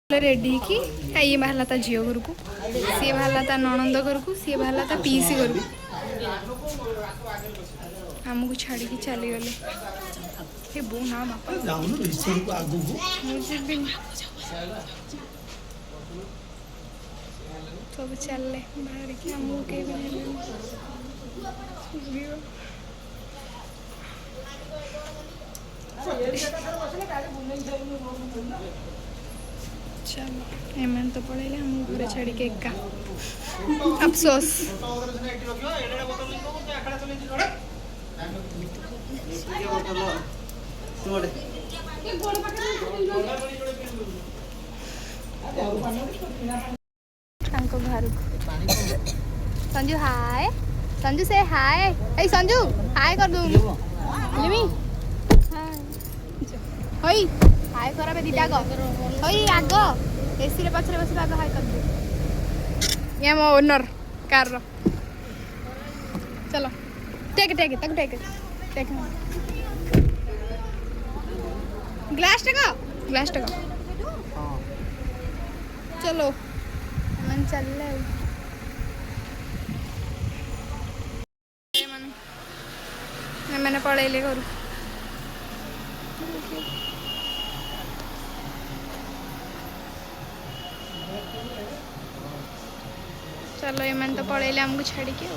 ready की ये बाहर था झील घर को सी बाहर था ननंद घर को सी बाहर था पीसी घर को आमको छाड़ी चली गले ये बो ना बापा सब चलले बाहर की आमको कहीं चलो एमन तो पड़े हम घरे छाड़ी के एका अफसोस घर संजू हाय संजू से हाय ए संजू हाय कर दूँ लिमी हाय हाय करा बे दीटा गो हाय आगो एसी रे पछरे बस आगो हाय कर दे ये मो ओनर कार रो चलो टेक ग्लास टका चलो मन चल ले मैंने पढ़े ले करू चलो ये मैंने तो पढ़े ले हमको छाड़ी के